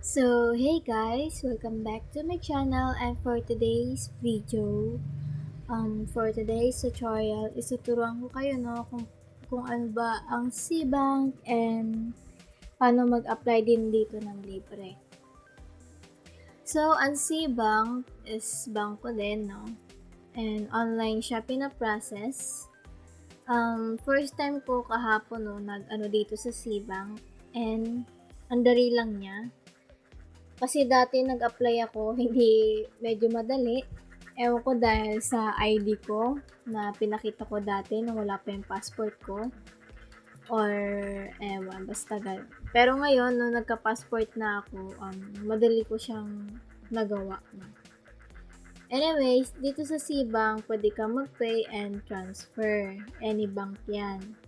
Hey guys, welcome back to my channel, and for today's video, for today's tutorial, ituturuan ko kayo kung ano ba ang SeaBank and paano mag-apply din dito ng libre. So, ang SeaBank is bangko din, no? And online siya pina-process. First time ko kahapon, no, nag-ano dito sa SeaBank, and ang dali lang niya. Kasi dati nag-apply ako, hindi medyo madali. Ewan ko dahil sa ID ko na pinakita ko dati nung wala pa yung passport ko. Or ewan, basta ganun. Pero ngayon, nung nagka-passport na ako, madali ko siyang nagawa na. Anyways, dito sa SeaBank, pwede ka mag-pay and transfer. Any bank yan.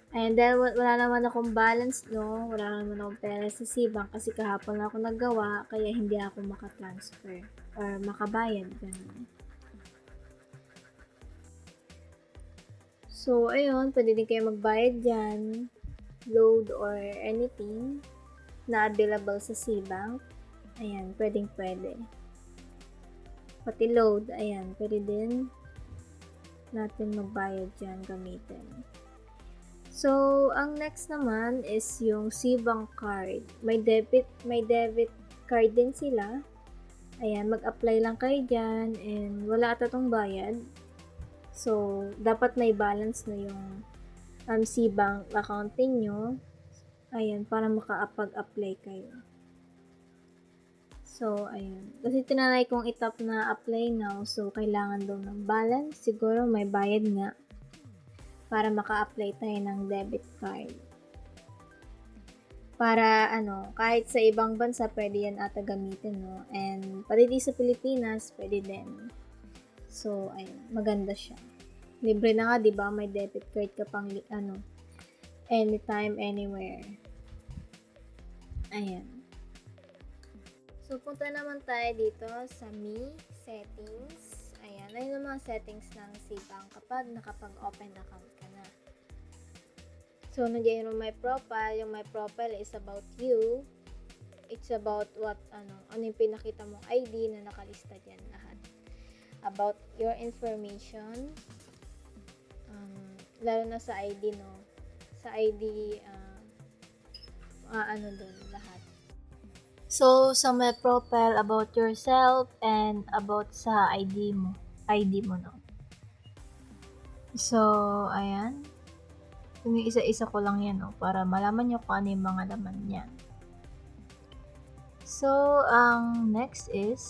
And dahil wala naman akong balance, no, wala naman akong pera sa SeaBank kasi kahapon na ako naggawa, kaya hindi ako makatransfer or makabayad, ganun. So, ayun, pwede din kayo magbayad dyan, load or anything na available sa SeaBank. Ayan, pwede. Pati load, ayan, pwede din natin magbayad dyan gamitin. So, ang next naman is yung SeaBank card. May debit card din sila. Ayan, mag-apply lang kayo dyan and wala ata tong bayad. So, dapat may balance na yung SeaBank accounting nyo. Ayan, para makapag-apply kayo. So, ayan. Kasi tinanay kong itap na apply now. So, kailangan daw ng balance. Siguro may bayad nga para maka-apply tayo ng debit card. Para kahit sa ibang bansa pwede yan ata gamitin, no? And pati di sa Pilipinas pwede din. So, ayun, maganda siya. Libre na nga, 'di ba? May debit card ka pang anytime, anywhere. Ayan. So, punta naman tayo dito sa Me Settings. Ayan, ayun ang mga settings ng SeaBank kapag nakapag-open account ka na. So, nandiyan yung my profile. Yung my profile is about you. It's about ano yung pinakita mong ID na nakalista dyan lahat. About your information. Lalo na sa ID, no? Sa ID, dun, lahat. So, sa my profile, about yourself and about sa ID mo. ID mo, no? So, ayan. Isa-isa ko lang yan, no? Para malaman nyo kung ano yung mga laman niyan. So, ang next is,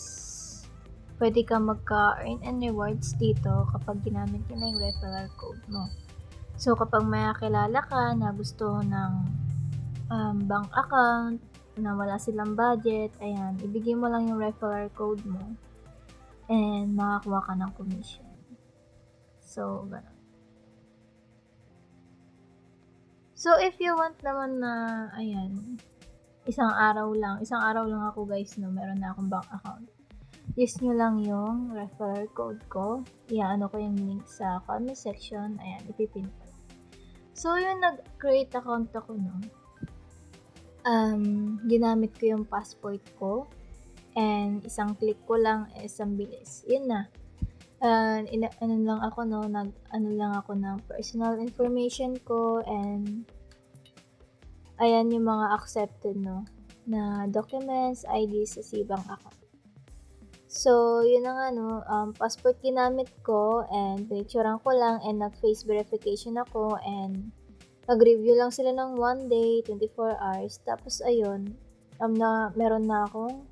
pwede ka magka-earn and rewards dito kapag ginamit nyo na yung referral code mo. So, kapag may kilala ka na gusto ng bank account, na wala silang budget, ayan, ibigay mo lang yung referral code mo and makakuha ka ng commission. So, ganun. So, if you want naman na, ayan, isang araw lang ako guys, no, meron na akong bank account. Use nyo lang yung referral code ko. Iaano ko yung link sa comment section. Ayan, ipipin ko. So, yung nag-create account ako, no, ginamit ko yung passport ko and isang click ko lang ang bilis. Yun na. Lang ako, no, lang ako ng personal information ko and ayan yung mga accepted, no, na documents, ID sa SeaBank account. So, yun na nga, no, passport ginamit ko and pinicturean ko lang and nag-face verification ako and nag-review lang sila ng 1 day, 24 hours. Tapos, ayun, meron na akong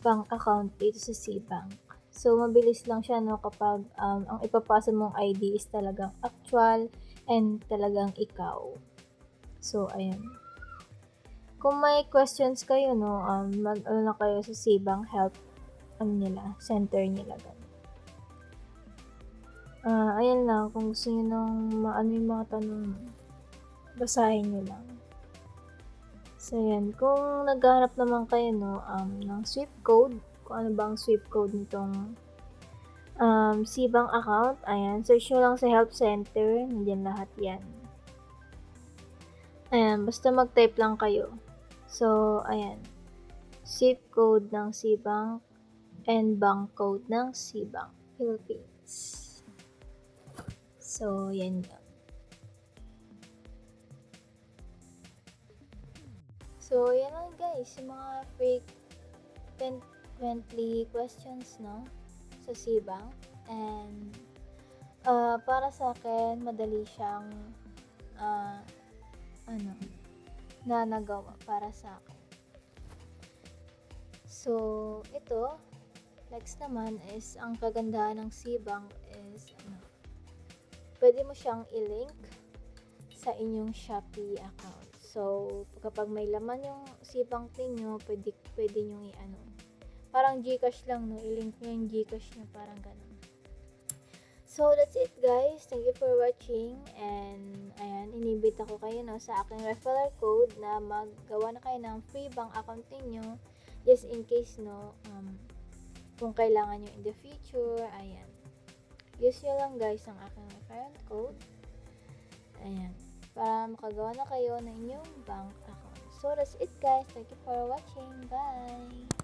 bank account dito sa SeaBank. So, mabilis lang siya, no, kapag ang ipapasa mong ID is talagang actual and talagang ikaw. So, ayun. Kung may questions kayo, no, na kayo sa SeaBank help center nila. Ayan lang, kung gusto nyo nung yung mga tanong, basahin nyo lang. So, yan. Kung naghahanap naman kayo, no, ng SWIFT code, kung ano bang SWIFT code nitong SeaBank account, ayan, search nyo lang sa help center, nandiyan lahat yan. Ayan, basta mag-type lang kayo. So, ayan. zip code ng Cbank, and bank code ng Cbank Philippines. So, yan yun. So, yan lang guys, yung mga frequently questions, no, sa Cbank. And, para sa akin, madali siyang, na nagawa para sa akin. So, ito, next naman is, ang kagandahan ng Cbank is, pwede mo siyang i-link sa inyong Shopee account. So, kapag may laman yung Cbank ninyo, pwede nyo parang GCash lang, no? I-link nyo yung GCash nyo, parang ganun. So, that's it guys. Thank you for watching. And, ayan, inibit ako kayo, no, sa aking referral code na maggawa na kayo ng free bank account ninyo. Just in case, no, kung kailangan nyo in the future, ayan. Use nyo lang guys ang aking referral code. Ayan. Para makagawa na kayo ng inyong bank account. So, that's it guys. Thank you for watching. Bye!